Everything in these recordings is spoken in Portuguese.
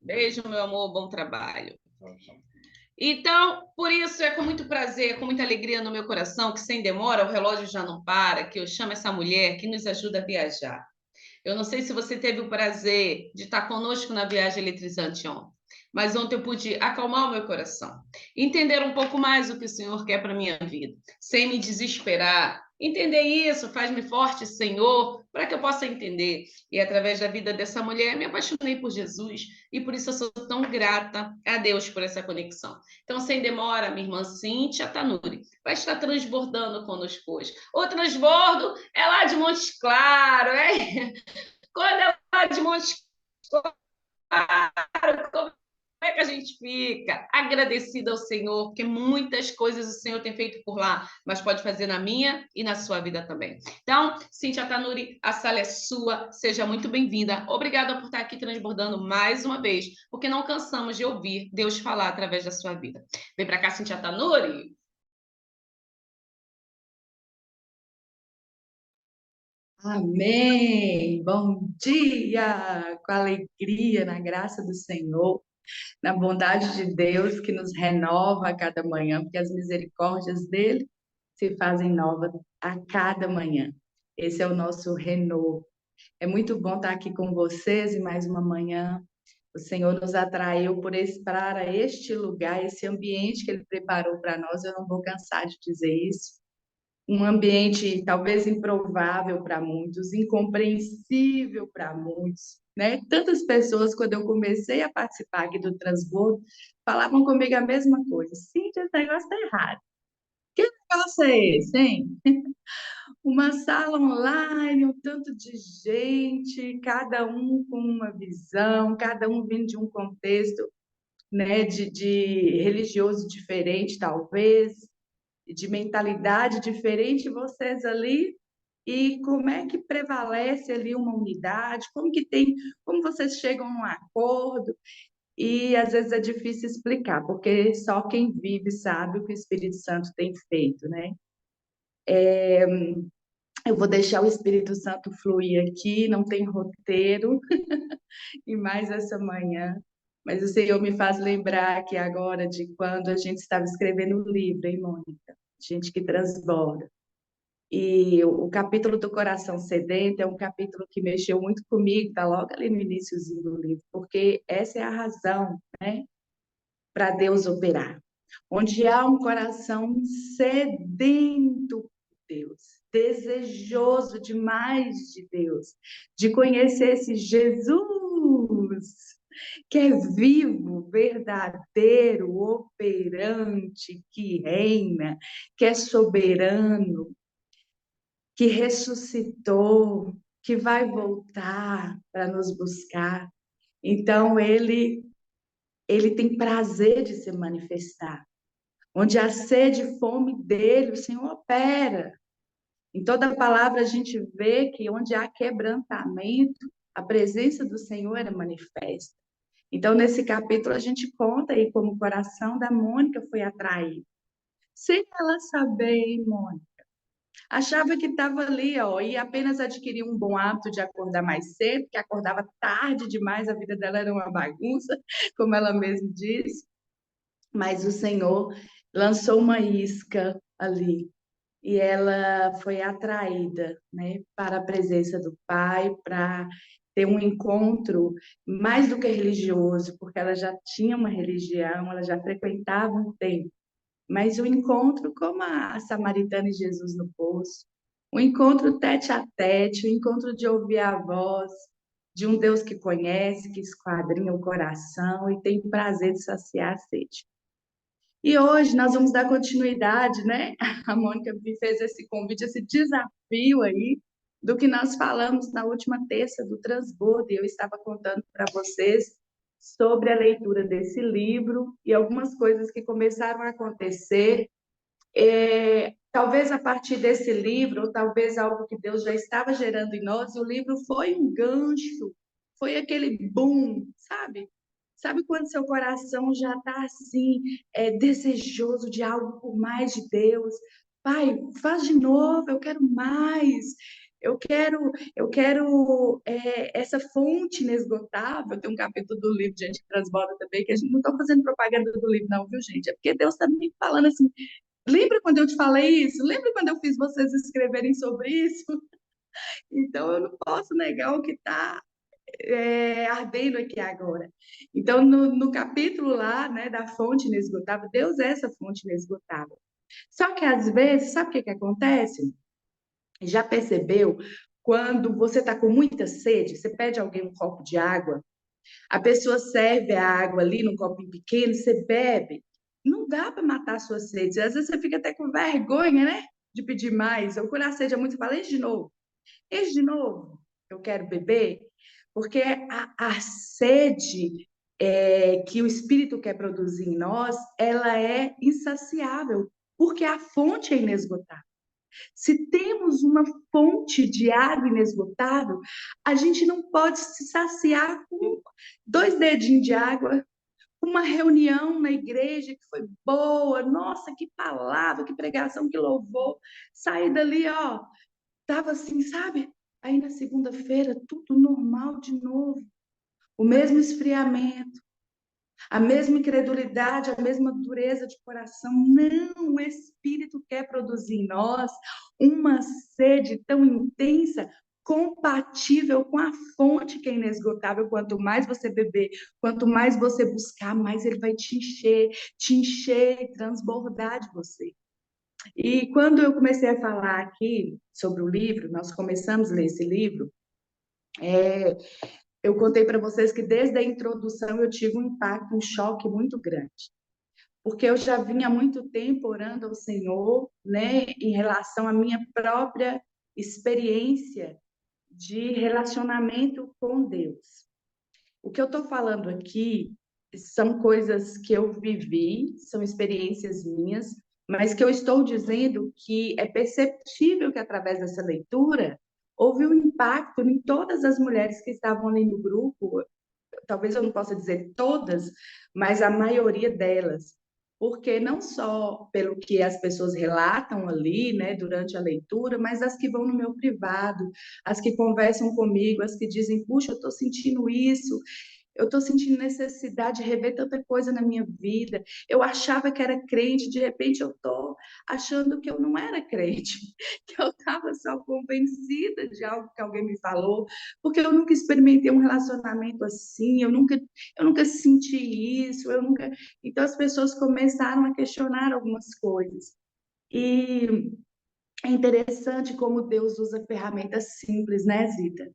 Beijo, meu amor, bom trabalho. Então, por isso é com muito prazer, com muita alegria no meu coração, que sem demora o relógio já não para, que eu chamo essa mulher que nos ajuda a viajar. Eu não sei se você teve o prazer de estar conosco na viagem eletrizante ontem, mas ontem eu pude acalmar o meu coração, entender um pouco mais o que o Senhor quer para a minha vida, sem me desesperar. Entender isso faz-me forte, Senhor, para que eu possa entender. E através da vida dessa mulher, me apaixonei por Jesus e por isso eu sou tão grata a Deus por essa conexão. Então, sem demora, minha irmã Cíntia Tanuri vai estar transbordando conosco hoje. O transbordo é lá de Montes Claros, é? Quando é lá de Montes Claros, como é que a gente fica? Agradecida ao Senhor, porque muitas coisas o Senhor tem feito por lá, mas pode fazer na minha e na sua vida também. Então, Cíntia Tanuri, a sala é sua, seja muito bem-vinda. Obrigada por estar aqui transbordando mais uma vez, porque não cansamos de ouvir Deus falar através da sua vida. Vem para cá, Cíntia Tanuri. Amém. Bom dia, com alegria, na graça do Senhor, na bondade de Deus que nos renova a cada manhã, porque as misericórdias dele se fazem novas a cada manhã. Esse é o nosso renovo. É muito bom estar aqui com vocês e mais uma manhã. O Senhor nos atraiu para este lugar, esse ambiente que Ele preparou para nós. Eu não vou cansar de dizer isso, um ambiente talvez improvável para muitos, incompreensível para muitos, né? Tantas pessoas, quando eu comecei a participar aqui do Transbordo, falavam comigo a mesma coisa. Cíntia, esse negócio está errado. Que negócio é esse, hein? Uma sala online, um tanto de gente, cada um com uma visão, cada um vindo de um contexto, né, de religioso diferente, talvez, de mentalidade diferente, vocês ali, e como é que prevalece ali uma unidade, como vocês chegam num acordo, e às vezes é difícil explicar, porque só quem vive sabe o que o Espírito Santo tem feito, né? Eu vou deixar o Espírito Santo fluir aqui, não tem roteiro, e mais essa manhã. Mas o Senhor me faz lembrar aqui agora de quando a gente estava escrevendo o livro, hein, Mônica? Gente que transborda. E o capítulo do Coração Sedento é um capítulo que mexeu muito comigo, está logo ali no iniciozinho do livro, porque essa é a razão, né, para Deus operar. Onde há um coração sedento por Deus, desejoso de mais de Deus, de conhecer esse Jesus que é vivo, verdadeiro, operante, que reina, que é soberano, que ressuscitou, que vai voltar para nos buscar. Então, ele tem prazer de se manifestar. Onde há sede e fome dele, o Senhor opera. Em toda palavra a gente vê que onde há quebrantamento, a presença do Senhor era manifesta. Então, nesse capítulo, a gente conta aí como o coração da Mônica foi atraído. Sem ela saber, hein, Mônica? Achava que estava ali, ó, e apenas adquiriu um bom hábito de acordar mais cedo, que acordava tarde demais, a vida dela era uma bagunça, como ela mesma disse. Mas o Senhor lançou uma isca ali e ela foi atraída, né, para a presença do Pai, para ter um encontro mais do que religioso, porque ela já tinha uma religião, ela já frequentava um templo, mas o encontro como a samaritana e Jesus no poço, o encontro tete a tete, o encontro de ouvir a voz de um Deus que conhece, que esquadrinha o coração e tem prazer de saciar a sede. E hoje nós vamos dar continuidade, né? A Mônica me fez esse convite, esse desafio aí, do que nós falamos na última terça do Transbordo, e eu estava contando para vocês sobre a leitura desse livro e algumas coisas que começaram a acontecer, talvez a partir desse livro, ou talvez algo que Deus já estava gerando em nós, e o livro foi um gancho, foi aquele boom, sabe? Sabe quando seu coração já está assim, desejoso de algo por mais de Deus? Pai, faz de novo, eu quero mais. essa fonte inesgotável. Tem um capítulo do livro, gente, que transborda também, que a gente não está fazendo propaganda do livro, não, viu, gente? É porque Deus está me falando assim, lembra quando eu te falei isso? Lembra quando eu fiz vocês escreverem sobre isso? Então, eu não posso negar o que está ardendo aqui agora. Então, no capítulo lá, né, da fonte inesgotável, Deus é essa fonte inesgotável. Só que, às vezes, sabe o que acontece? Já percebeu quando você está com muita sede, você pede a alguém um copo de água, a pessoa serve a água ali num copinho pequeno, você bebe, não dá para matar a sua sede. Às vezes você fica até com vergonha, né? De pedir mais. Ou quando a sede é muito, você fala, enche de novo, eu quero beber. Porque a sede que o Espírito quer produzir em nós, ela é insaciável, porque a fonte é inesgotável. Se temos uma fonte de água inesgotável, a gente não pode se saciar com 2 dedinhos de água, uma reunião na igreja que foi boa, nossa, que palavra, que pregação, que louvor. Saí dali, ó, tava assim, sabe? Aí na segunda-feira, tudo normal de novo. O mesmo esfriamento, a mesma incredulidade, a mesma dureza de coração. Não, o Espírito quer produzir em nós uma sede tão intensa, compatível com a fonte que é inesgotável. Quanto mais você beber, quanto mais você buscar, mais ele vai te encher e transbordar de você. E quando eu comecei a falar aqui sobre o livro, nós começamos a ler esse livro, eu contei para vocês que desde a introdução eu tive um impacto, um choque muito grande, porque eu já vinha há muito tempo orando ao Senhor, né, em relação à minha própria experiência de relacionamento com Deus. O que eu estou falando aqui são coisas que eu vivi, são experiências minhas, mas que eu estou dizendo que é perceptível que através dessa leitura houve um impacto em todas as mulheres que estavam ali no grupo, talvez eu não possa dizer todas, mas a maioria delas, porque não só pelo que as pessoas relatam ali, né, durante a leitura, mas as que vão no meu privado, as que conversam comigo, as que dizem, puxa, eu estou sentindo isso, eu estou sentindo necessidade de rever tanta coisa na minha vida. Eu achava que era crente, de repente eu estou achando que eu não era crente, que eu estava só convencida de algo que alguém me falou, porque eu nunca experimentei um relacionamento assim, eu nunca senti isso, eu nunca. Então as pessoas começaram a questionar algumas coisas. E é interessante como Deus usa ferramentas simples, né, Zita?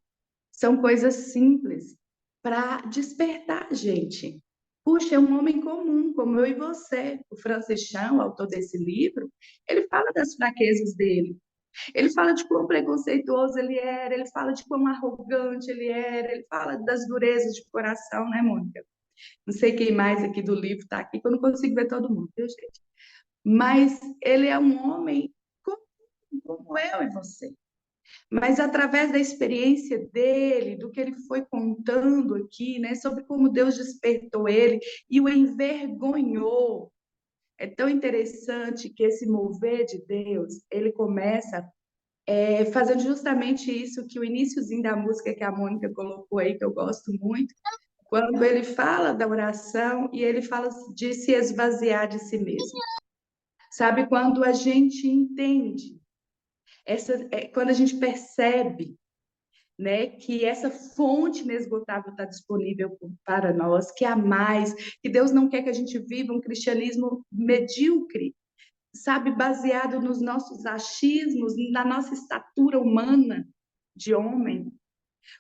São coisas simples para despertar a gente. Puxa, é um homem comum, como eu e você. O Francis Chan, o autor desse livro, ele fala das fraquezas dele. Ele fala de quão preconceituoso ele era, ele fala de quão arrogante ele era, ele fala das durezas de coração, né, Mônica? Não sei quem mais aqui do livro está aqui, que eu não consigo ver todo mundo, viu, gente? Mas ele é um homem como eu e você. Mas através da experiência dele, do que ele foi contando aqui, né, sobre como Deus despertou ele e o envergonhou. É tão interessante que esse mover de Deus, ele começa fazendo justamente isso que o iniciozinho da música que a Mônica colocou aí, que eu gosto muito, quando ele fala da oração e ele fala de se esvaziar de si mesmo. Sabe, quando a gente entende, quando a gente percebe, né, que essa fonte inesgotável está disponível para nós, que há mais, que Deus não quer que a gente viva um cristianismo medíocre, sabe, baseado nos nossos achismos, na nossa estatura humana de homem,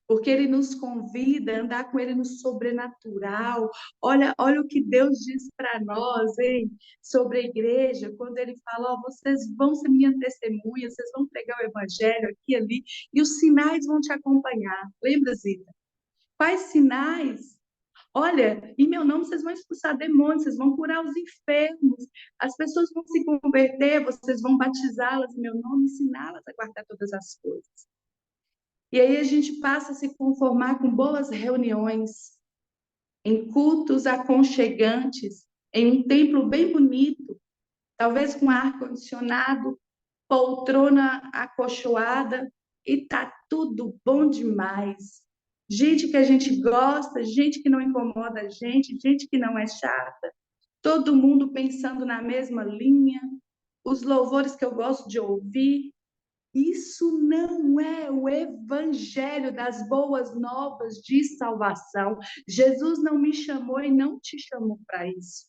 porque ele nos convida a andar com ele no sobrenatural. Olha o que Deus diz para nós, hein, sobre a igreja, quando ele fala, ó, vocês vão ser minhas testemunhas, vocês vão pregar o evangelho aqui e ali, e os sinais vão te acompanhar. Lembra, Zita? Quais sinais? Olha, em meu nome vocês vão expulsar demônios, vocês vão curar os enfermos, as pessoas vão se converter, vocês vão batizá-las em meu nome, ensiná-las a guardar todas as coisas. E aí a gente passa a se conformar com boas reuniões, em cultos aconchegantes, em um templo bem bonito, talvez com ar-condicionado, poltrona acolchoada, e tá tudo bom demais. Gente que a gente gosta, gente que não incomoda a gente que não é chata, todo mundo pensando na mesma linha, os louvores que eu gosto de ouvir. Isso não é o evangelho das boas novas de salvação. Jesus não me chamou e não te chamou para isso.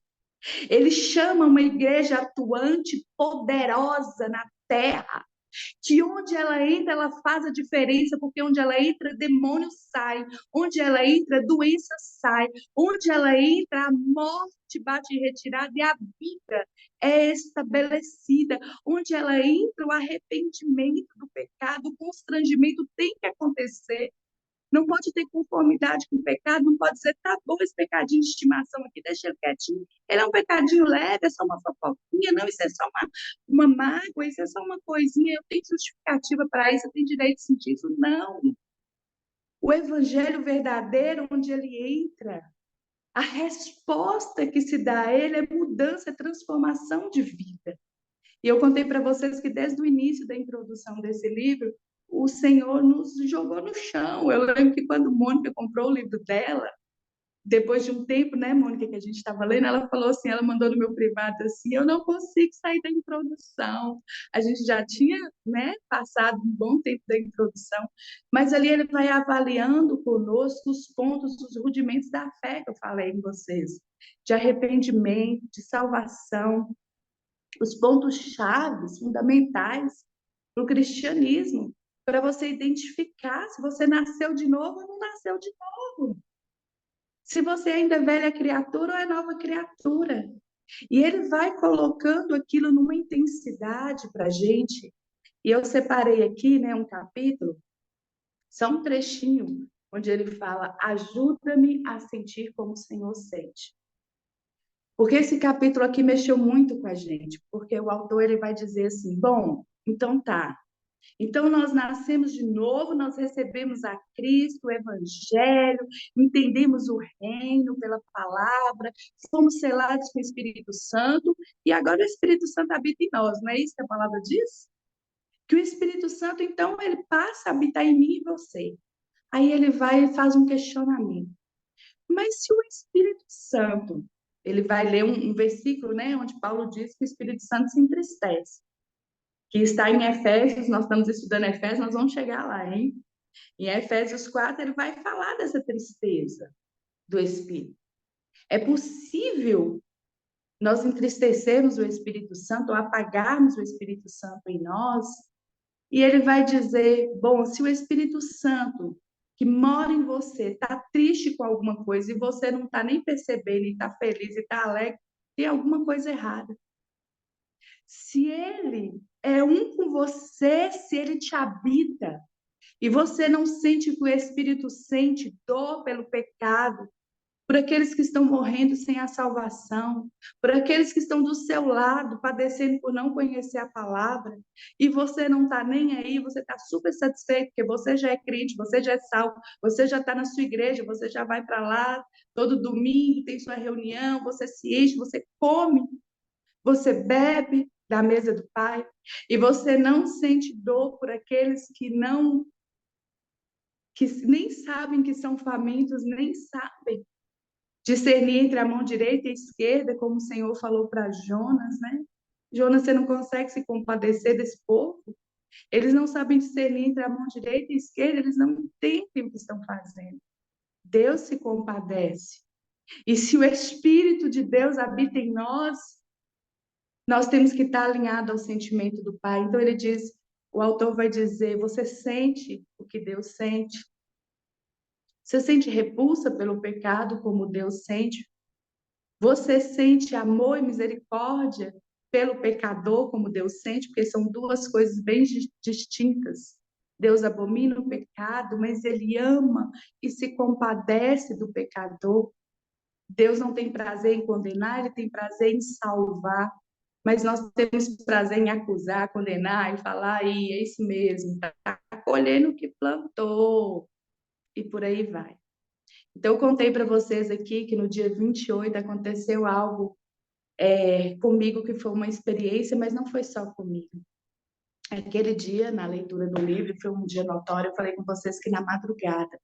Ele chama uma igreja atuante, poderosa na terra, que onde ela entra, ela faz a diferença, porque onde ela entra, demônio sai, onde ela entra, doença sai, onde ela entra, a morte bate em retirada e a vida é estabelecida, onde ela entra, o arrependimento do pecado, o constrangimento tem que acontecer. Não pode ter conformidade com o pecado, não pode dizer, tá bom esse pecadinho de estimação aqui, deixa ele quietinho. Ele é um pecadinho leve, é só uma fofoquinha, não, isso é só uma mágoa, isso é só uma coisinha, eu tenho justificativa para isso, eu tenho direito de sentir isso. Não. O evangelho verdadeiro, onde ele entra, a resposta que se dá a ele é mudança, é transformação de vida. E eu contei para vocês que desde o início da introdução desse livro, o Senhor nos jogou no chão. Eu lembro que quando Mônica comprou o livro dela, depois de um tempo, né, Mônica, que a gente estava lendo, ela falou assim, ela mandou no meu privado assim, eu não consigo sair da introdução. A gente já tinha, né, passado um bom tempo da introdução, mas ali ele vai avaliando conosco os pontos, os rudimentos da fé que eu falei com vocês, de arrependimento, de salvação, os pontos chaves, fundamentais para o cristianismo, para você identificar se você nasceu de novo ou não nasceu de novo. Se você ainda é velha criatura ou é nova criatura. E ele vai colocando aquilo numa intensidade para a gente. E eu separei aqui, né, um capítulo, só um trechinho, onde ele fala: ajuda-me a sentir como o Senhor sente. Porque esse capítulo aqui mexeu muito com a gente, porque o autor ele vai dizer assim: bom, então tá. Então nós nascemos de novo, nós recebemos a Cristo, o Evangelho, entendemos o reino pela palavra, fomos selados com o Espírito Santo e agora o Espírito Santo habita em nós, não é isso que a palavra diz? Que o Espírito Santo, então, ele passa a habitar em mim e você. Aí ele vai e faz um questionamento. Mas se o Espírito Santo, ele vai ler um versículo, né, onde Paulo diz que o Espírito Santo se entristece, que está em Efésios, nós estamos estudando Efésios, nós vamos chegar lá, hein? Em Efésios 4, ele vai falar dessa tristeza do Espírito. É possível nós entristecermos o Espírito Santo, ou apagarmos o Espírito Santo em nós? E ele vai dizer, bom, se o Espírito Santo que mora em você está triste com alguma coisa e você não está nem percebendo e está feliz e está alegre, tem alguma coisa errada. Se ele é um com você, se ele te habita, e você não sente o que o Espírito sente, dor pelo pecado, por aqueles que estão morrendo sem a salvação, por aqueles que estão do seu lado, padecendo por não conhecer a palavra, e você não está nem aí, você está super satisfeito, porque você já é crente, você já é salvo, você já está na sua igreja, você já vai para lá todo domingo, tem sua reunião, você se enche, você come, você bebe da mesa do Pai, e você não sente dor por aqueles que nem sabem que são famintos, nem sabem discernir entre a mão direita e a esquerda, como o Senhor falou para Jonas, né? Jonas, você não consegue se compadecer desse povo? Eles não sabem discernir entre a mão direita e a esquerda, eles não entendem o que estão fazendo. Deus se compadece. E se o Espírito de Deus habita em nós temos que estar alinhados ao sentimento do Pai. Então ele diz, o autor vai dizer, você sente o que Deus sente? Você sente repulsa pelo pecado como Deus sente? Você sente amor e misericórdia pelo pecador como Deus sente? Porque são duas coisas bem distintas. Deus abomina o pecado, mas ele ama e se compadece do pecador. Deus não tem prazer em condenar, ele tem prazer em salvar. Mas nós temos prazer em acusar, condenar e falar, e é isso mesmo, está colhendo o que plantou, e por aí vai. Então, eu contei para vocês aqui que no dia 28 aconteceu algo comigo que foi uma experiência, mas não foi só comigo. Aquele dia, na leitura do livro, foi um dia notório. Eu falei com vocês que na madrugada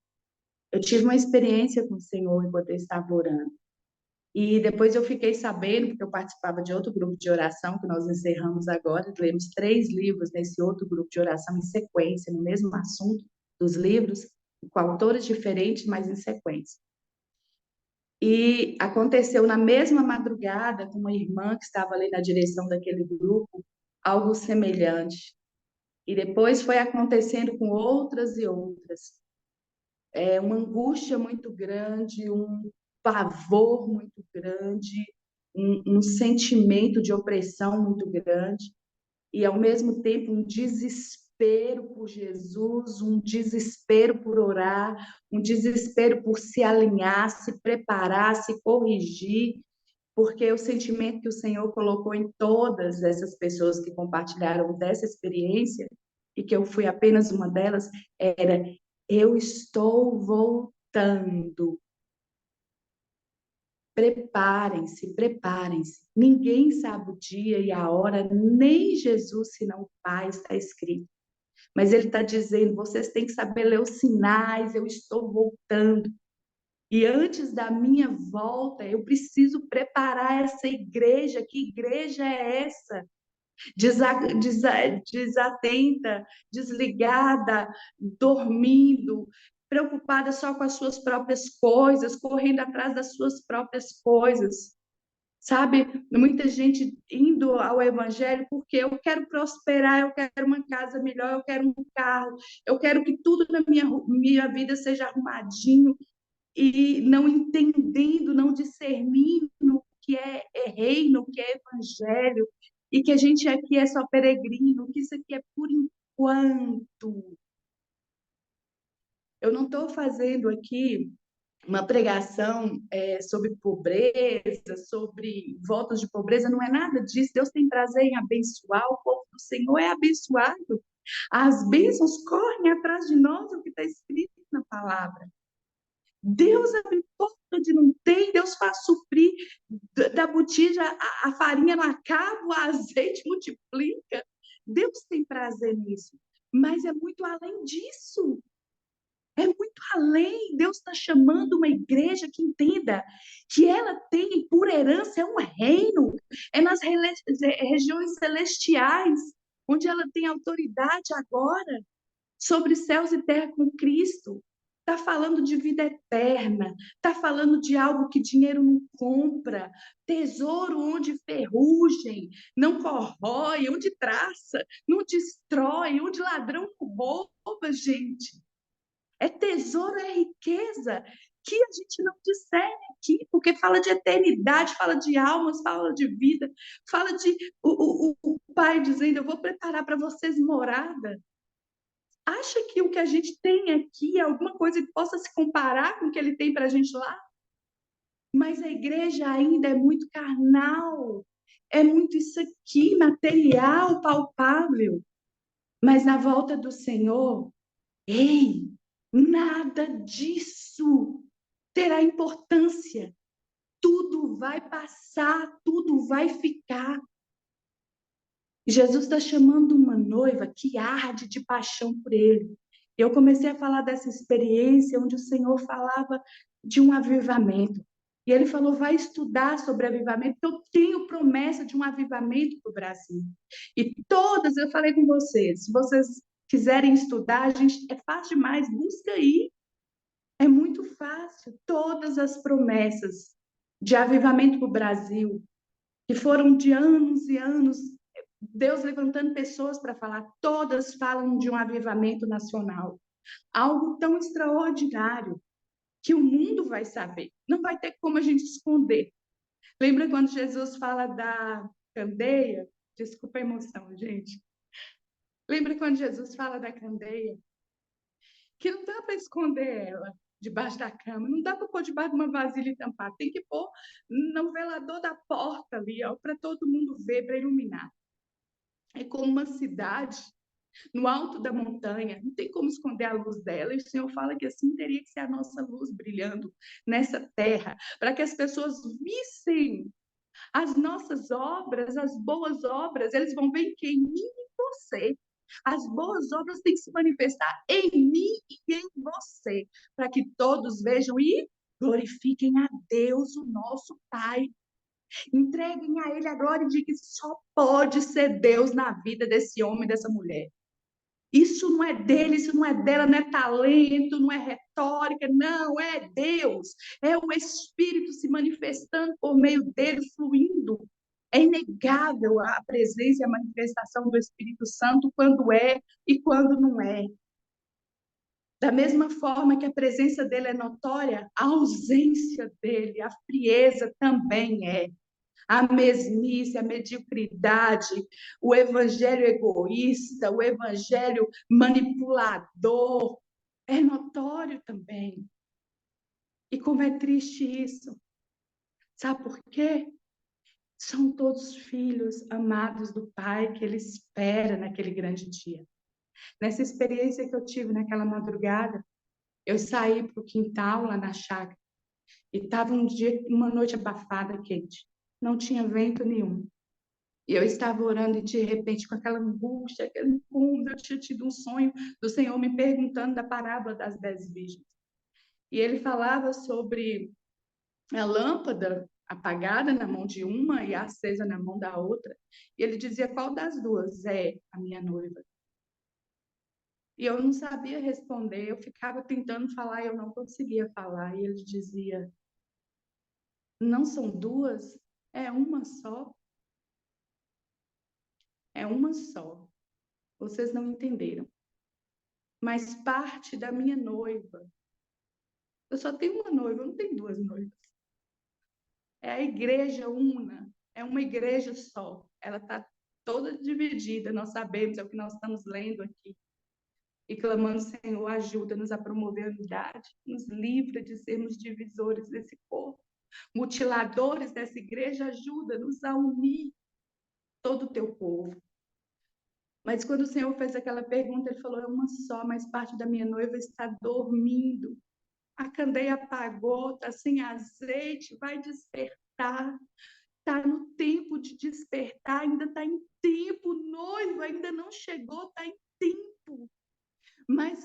eu tive uma experiência com o Senhor enquanto eu estava orando. E depois eu fiquei sabendo, porque eu participava de outro grupo de oração, que nós encerramos agora, lemos 3 livros nesse outro grupo de oração em sequência, no mesmo assunto dos livros, com autores diferentes, mas em sequência. E aconteceu na mesma madrugada, com uma irmã que estava ali na direção daquele grupo, algo semelhante. E depois foi acontecendo com outras e outras. Uma angústia muito grande, um pavor muito grande, um sentimento de opressão muito grande, e ao mesmo tempo um desespero por Jesus, um desespero por orar, um desespero por se alinhar, se preparar, se corrigir, porque o sentimento que o Senhor colocou em todas essas pessoas que compartilharam dessa experiência, e que eu fui apenas uma delas, era: eu estou voltando. Preparem-se, preparem-se. Ninguém sabe o dia e a hora, nem Jesus, senão o Pai, está escrito. Mas ele está dizendo: vocês têm que saber ler os sinais, eu estou voltando. E antes da minha volta, eu preciso preparar essa igreja. Que igreja é essa? Desatenta, desligada, dormindo, preocupada só com as suas próprias coisas, correndo atrás das suas próprias coisas. Sabe, muita gente indo ao evangelho porque eu quero prosperar, eu quero uma casa melhor, eu quero um carro, eu quero que tudo na minha vida seja arrumadinho, e não entendendo, não discernindo o que é reino, o que é evangelho, e que a gente aqui é só peregrino, que isso aqui é por enquanto. Eu não estou fazendo aqui uma pregação sobre pobreza, sobre votos de pobreza, não é nada disso. Deus tem prazer em abençoar, o povo do Senhor é abençoado. As bênçãos correm atrás de nós, é o que está escrito na palavra. Deus abre porta onde não tem, Deus faz suprir da botija, a farinha não acaba, o azeite multiplica. Deus tem prazer nisso, mas é muito além disso. É muito além. Deus está chamando uma igreja que entenda que ela tem por herança é um reino, é nas regiões celestiais, onde ela tem autoridade agora sobre céus e terra com Cristo. Está falando de vida eterna, está falando de algo que dinheiro não compra, tesouro onde ferrugem, não corrói, onde traça, não destrói, onde ladrão não rouba, gente. É tesouro, é riqueza que a gente não discerne aqui, porque fala de eternidade, fala de almas, fala de vida, fala de o Pai dizendo: eu vou preparar para vocês morada. Acha que o que a gente tem aqui é alguma coisa que possa se comparar com o que ele tem para a gente lá? Mas a igreja ainda é muito carnal, é muito isso aqui, material, palpável. Mas na volta do Senhor, ei, nada disso terá importância. Tudo vai passar, tudo vai ficar. Jesus está chamando uma noiva que arde de paixão por ele. Eu comecei a falar dessa experiência onde o Senhor falava de um avivamento. E ele falou: vai estudar sobre avivamento, porque eu tenho promessa de um avivamento para o Brasil. E todas, eu falei com vocês, se vocês quiserem estudar, gente, é fácil demais, busca aí. É muito fácil. Todas as promessas de avivamento para o Brasil, que foram de anos e anos, Deus levantando pessoas para falar, todas falam de um avivamento nacional. Algo tão extraordinário que o mundo vai saber. Não vai ter como a gente esconder. Lembra quando Jesus fala da candeia? Desculpa a emoção, gente. Lembra quando Jesus fala da candeia? Que não dá para esconder ela debaixo da cama, não dá para pôr debaixo de uma vasilha e tampar, tem que pôr no velador da porta ali, para todo mundo ver, para iluminar. É como uma cidade no alto da montanha, não tem como esconder a luz dela, e o Senhor fala que assim teria que ser a nossa luz brilhando nessa terra, para que as pessoas vissem as nossas obras, as boas obras, eles vão ver em quem? Em você. As boas obras têm que se manifestar em mim e em você, para que todos vejam e glorifiquem a Deus, o nosso Pai. Entreguem a Ele a glória de que só pode ser Deus na vida desse homem, dessa mulher. Isso não é dele, isso não é dela, não é talento, não é retórica, não, é Deus. É o Espírito se manifestando por meio dele, fluindo. É inegável a presença e a manifestação do Espírito Santo quando é e quando não é. Da mesma forma que a presença dele é notória, a ausência dele, a frieza também é. A mesmice, a mediocridade, o evangelho egoísta, o evangelho manipulador, é notório também. E como é triste isso. Sabe por quê? São todos filhos amados do Pai que Ele espera naquele grande dia. Nessa experiência que eu tive naquela madrugada, eu saí para o quintal lá na chácara e estava uma noite abafada, quente. Não tinha vento nenhum. E eu estava orando e, de repente, com aquela angústia, aquele incômodo, eu tinha tido um sonho do Senhor me perguntando da parábola das 10 virgens. E ele falava sobre a lâmpada apagada na mão de uma e acesa na mão da outra. E ele dizia, qual das duas é a minha noiva? E eu não sabia responder, eu ficava tentando falar e eu não conseguia falar. E ele dizia, não são duas, é uma só. É uma só. Vocês não entenderam. Mas parte da minha noiva. Eu só tenho uma noiva, eu não tenho duas noivas. É a igreja una, é uma igreja só. Ela está toda dividida, nós sabemos, é o que nós estamos lendo aqui. E clamando, Senhor, ajuda-nos a promover a unidade, nos livra de sermos divisores desse corpo. Mutiladores dessa igreja, ajuda-nos a unir todo o teu povo. Mas quando o Senhor fez aquela pergunta, ele falou, é uma só, mas parte da minha noiva está dormindo. A candeia apagou, está sem azeite, vai despertar. Está no tempo de despertar, ainda está em tempo, noivo ainda não chegou, está em tempo. Mas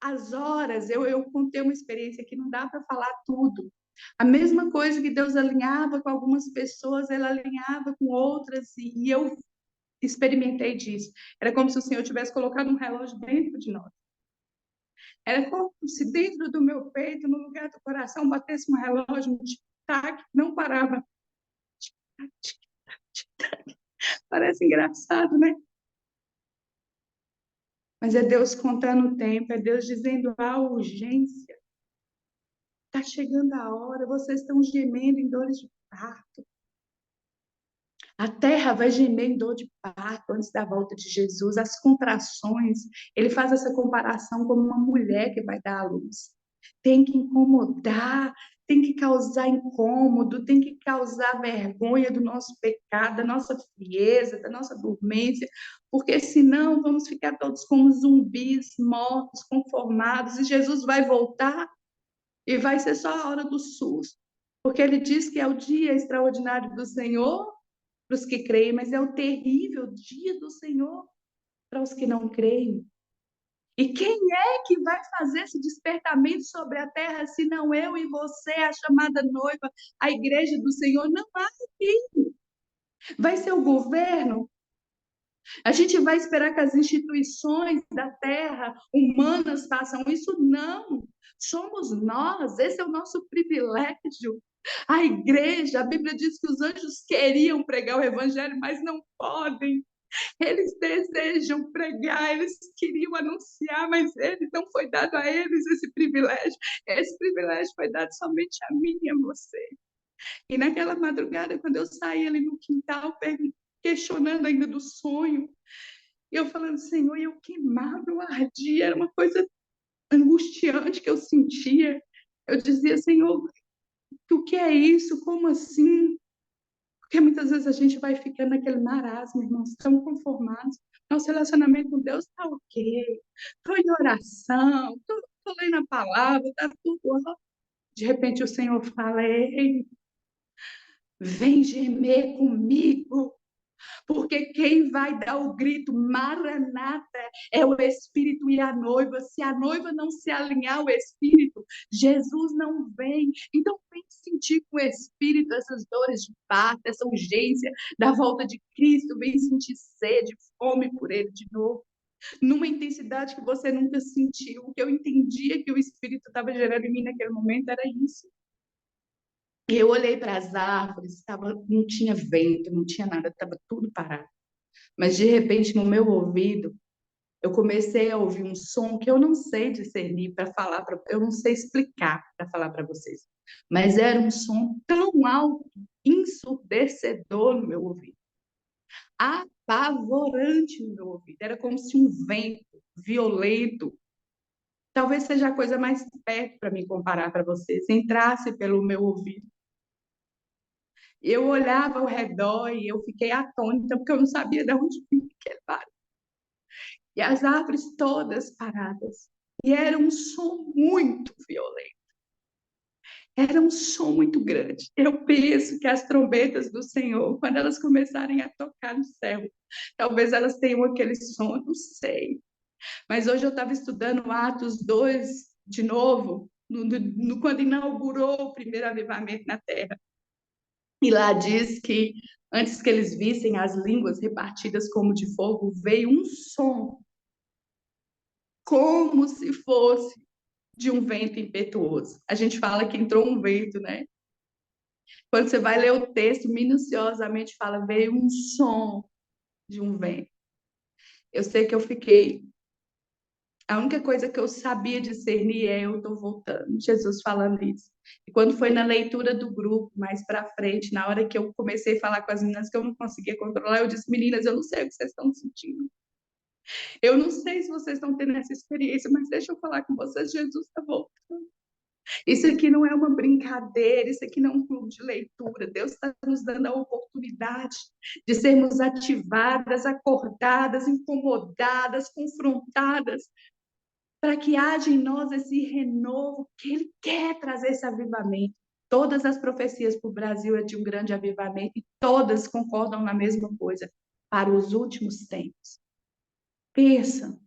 as horas, eu contei uma experiência que não dá para falar tudo. A mesma coisa que Deus alinhava com algumas pessoas, Ele alinhava com outras, e eu experimentei disso. Era como se o Senhor tivesse colocado um relógio dentro de nós. Era como se dentro do meu peito, no lugar do coração, batesse um relógio, um tic-tac, não parava. Tic-tac, tic-tac, tic-tac. Parece engraçado, né? Mas é Deus contando o tempo, é Deus dizendo a urgência. Está chegando a hora, vocês estão gemendo em dores de parto. A terra vai gemer em dor de parto antes da volta de Jesus. As contrações, ele faz essa comparação como uma mulher que vai dar à luz. Tem que incomodar, tem que causar incômodo, tem que causar vergonha do nosso pecado, da nossa frieza, da nossa dormência, porque senão vamos ficar todos como zumbis, mortos, conformados, e Jesus vai voltar e vai ser só a hora do susto, porque ele diz que é o dia extraordinário do Senhor para os que creem, mas é o terrível dia do Senhor para os que não creem. E quem é que vai fazer esse despertamento sobre a terra, se não eu e você, a chamada noiva, a igreja do Senhor? Não há ninguém. Vai ser o governo? A gente vai esperar que as instituições da terra humanas façam isso? Não. Somos nós, esse é o nosso privilégio. A igreja, a Bíblia diz que os anjos queriam pregar o evangelho, mas não podem. Eles desejam pregar, eles queriam anunciar, mas ele não foi dado a eles esse privilégio. Esse privilégio foi dado somente a mim e a você. E naquela madrugada, quando eu saí ali no quintal, questionando ainda do sonho, eu falando, Senhor, eu queimava, eu ardia, era uma coisa angustiante que eu sentia. Eu dizia, Senhor, o que é isso? Como assim? Porque muitas vezes a gente vai ficando naquele marasmo, irmãos, tão conformados. Nosso relacionamento com Deus está ok. Estou em oração, estou lendo a palavra, está tudo ó. De repente o Senhor fala, ei, vem gemer comigo. Porque quem vai dar o grito Maranata é o Espírito e a noiva. Se a noiva não se alinhar ao Espírito, Jesus não vem. Então, vem sentir com o Espírito essas dores de parto, essa urgência da volta de Cristo. Vem sentir sede, fome por Ele de novo. Numa intensidade que você nunca sentiu. O que eu entendia que o Espírito estava gerando em mim naquele momento era isso. E eu olhei para as árvores, não tinha vento, não tinha nada, estava tudo parado. Mas de repente, no meu ouvido, eu comecei a ouvir um som que eu não sei discernir para falar, eu não sei explicar para falar para vocês. Mas era um som tão alto, ensurdecedor no meu ouvido, apavorante no meu ouvido. Era como se um vento violento, talvez seja a coisa mais perto para me comparar para vocês, entrasse pelo meu ouvido. Eu olhava ao redor e eu fiquei atônita, porque eu não sabia de onde vinha aquele barulho. E as árvores todas paradas. E era um som muito violento. Era um som muito grande. Eu penso que as trombetas do Senhor, quando elas começarem a tocar no céu, talvez elas tenham aquele som, não sei. Mas hoje eu estava estudando Atos 2 de novo, quando inaugurou o primeiro avivamento na Terra. E lá diz que antes que eles vissem as línguas repartidas como de fogo, veio um som, como se fosse de um vento impetuoso. A gente fala que entrou um vento, né? Quando você vai ler o texto, minuciosamente fala, veio um som de um vento. Eu sei que eu fiquei. A única coisa que eu sabia discernir é eu estou voltando, Jesus falando isso. E quando foi na leitura do grupo, mais para frente, na hora que eu comecei a falar com as meninas que eu não conseguia controlar, eu disse, meninas, eu não sei o que vocês estão sentindo. Eu não sei se vocês estão tendo essa experiência, mas deixa eu falar com vocês, Jesus está voltando. Isso aqui não é uma brincadeira, isso aqui não é um clube de leitura. Deus está nos dando a oportunidade de sermos ativadas, acordadas, incomodadas, confrontadas, para que haja em nós esse renovo, que Ele quer trazer esse avivamento. Todas as profecias para o Brasil é de um grande avivamento e todas concordam na mesma coisa, para os últimos tempos. Pensa,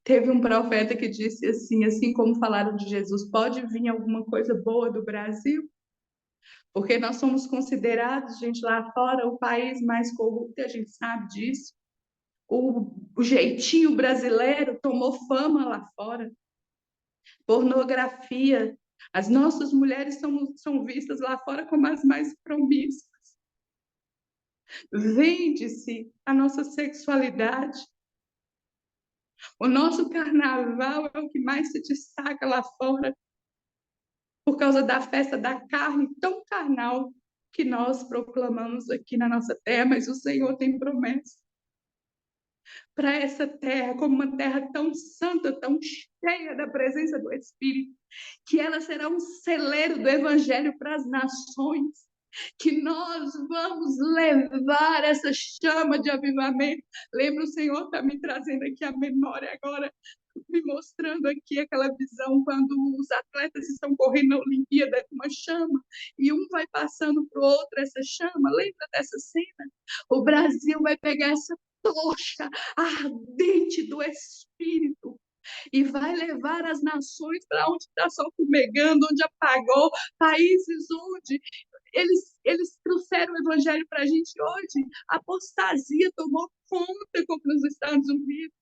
teve um profeta que disse assim como falaram de Jesus, pode vir alguma coisa boa do Brasil? Porque nós somos considerados, gente, lá fora, o país mais corrupto, a gente sabe disso. O jeitinho brasileiro tomou fama lá fora. Pornografia. As nossas mulheres são vistas lá fora como as mais promíscuas. Vende-se a nossa sexualidade. O nosso carnaval é o que mais se destaca lá fora, por causa da festa da carne tão carnal que nós proclamamos aqui na nossa terra, mas o Senhor tem promessa para essa terra, como uma terra tão santa, tão cheia da presença do Espírito, que ela será um celeiro do Evangelho para as nações, que nós vamos levar essa chama de avivamento. Lembra, o Senhor está me trazendo aqui a memória agora, me mostrando aqui aquela visão quando os atletas estão correndo na Olimpíada com uma chama e um vai passando para o outro essa chama. Lembra dessa cena? O Brasil vai pegar essa tocha ardente do Espírito e vai levar as nações para onde está só fumegando, onde apagou, países onde eles trouxeram o evangelho para a gente hoje. A apostasia tomou conta, como nos Estados Unidos.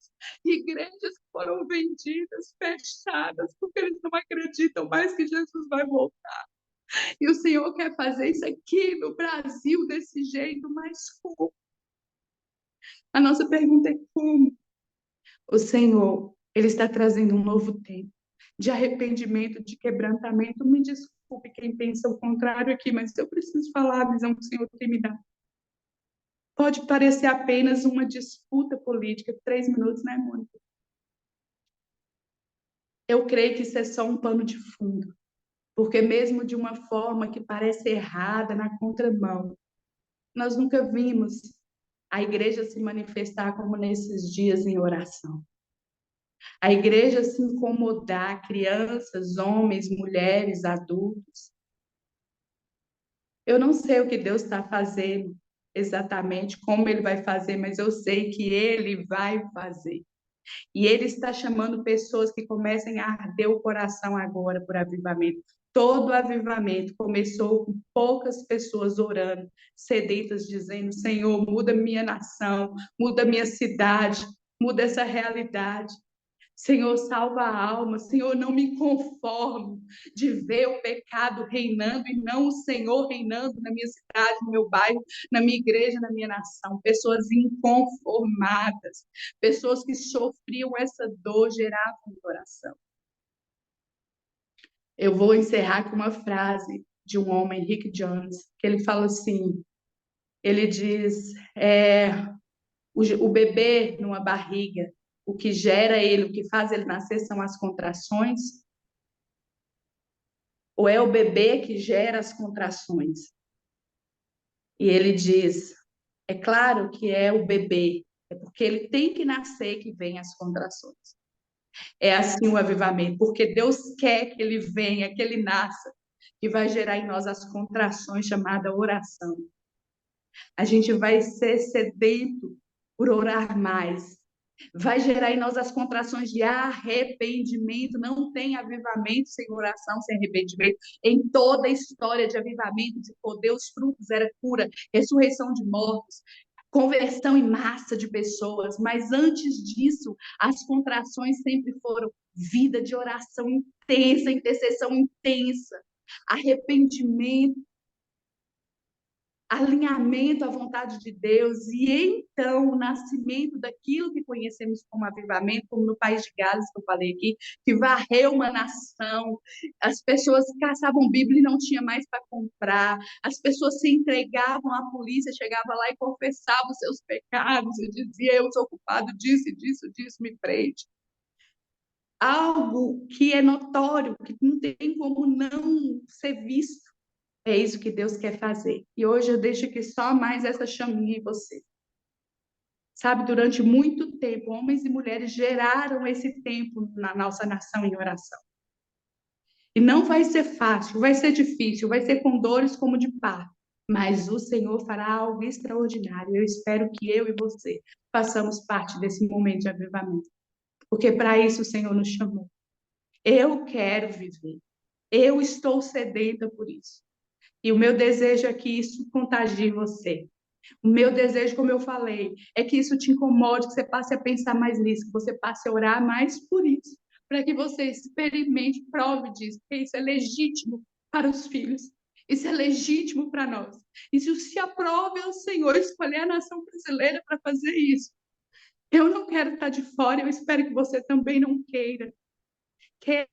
Igrejas que foram vendidas, fechadas, porque eles não acreditam mais que Jesus vai voltar. E o Senhor quer fazer isso aqui no Brasil desse jeito, mas como? A nossa pergunta é como? O Senhor, Ele está trazendo um novo tempo de arrependimento, de quebrantamento. Me desculpe quem pensa o contrário aqui, mas eu preciso falar a visão que o Senhor tem me dado. Pode parecer apenas uma disputa política, 3 minutos, né, Mônica? Eu creio que isso é só um pano de fundo, porque mesmo de uma forma que parece errada, na contramão, nós nunca vimos a igreja se manifestar como nesses dias em oração. A igreja se incomodar, crianças, homens, mulheres, adultos. Eu não sei o que Deus está fazendo exatamente como ele vai fazer, mas eu sei que ele vai fazer. E ele está chamando pessoas que comecem a arder o coração agora por avivamento. Todo avivamento começou com poucas pessoas orando, sedentas, dizendo: Senhor, muda minha nação, muda minha cidade, muda essa realidade. Senhor, salva a alma. Senhor, não me conformo de ver o pecado reinando e não o Senhor reinando na minha cidade, no meu bairro, na minha igreja, na minha nação. Pessoas inconformadas, pessoas que sofriam essa dor, geravam no coração. Eu vou encerrar com uma frase de um homem, Rick Jones, que ele fala assim, ele diz, o bebê numa barriga, o que gera ele, o que faz ele nascer são as contrações, ou é o bebê que gera as contrações? E ele diz, é claro que é o bebê, é porque ele tem que nascer que vem as contrações. É assim o avivamento, porque Deus quer que ele venha, que ele nasça, que vai gerar em nós as contrações chamada oração. A gente vai ser sedento por orar mais. Vai gerar em nós as contrações de arrependimento. Não tem avivamento sem oração, sem arrependimento. Em toda a história de avivamento, de poder, os frutos era cura, ressurreição de mortos, conversão em massa de pessoas. Mas antes disso, as contrações sempre foram vida de oração intensa, intercessão intensa, arrependimento, alinhamento à vontade de Deus, e então o nascimento daquilo que conhecemos como avivamento, como no país de Gales, que eu falei aqui, que varreu uma nação, as pessoas caçavam Bíblia e não tinha mais para comprar, as pessoas se entregavam à polícia, chegava lá e confessava os seus pecados, e dizia, eu sou culpado disso, disso, disso, me prende. Algo que é notório, que não tem como não ser visto. É isso que Deus quer fazer. E hoje eu deixo aqui só mais essa chaminha em você. Sabe, durante muito tempo, homens e mulheres geraram esse tempo na nossa nação em oração. E não vai ser fácil, vai ser difícil, vai ser com dores como de parto. Mas o Senhor fará algo extraordinário. Eu espero que eu e você façamos parte desse momento de avivamento. Porque para isso o Senhor nos chamou. Eu quero viver. Eu estou sedenta por isso. E o meu desejo é que isso contagie você. O meu desejo, como eu falei, é que isso te incomode, que você passe a pensar mais nisso, que você passe a orar mais por isso, para que você experimente, prove disso, que isso é legítimo para os filhos, isso é legítimo para nós. Isso se aprove ao Senhor escolher a nação brasileira para fazer isso. Eu não quero estar de fora, eu espero que você também não queira.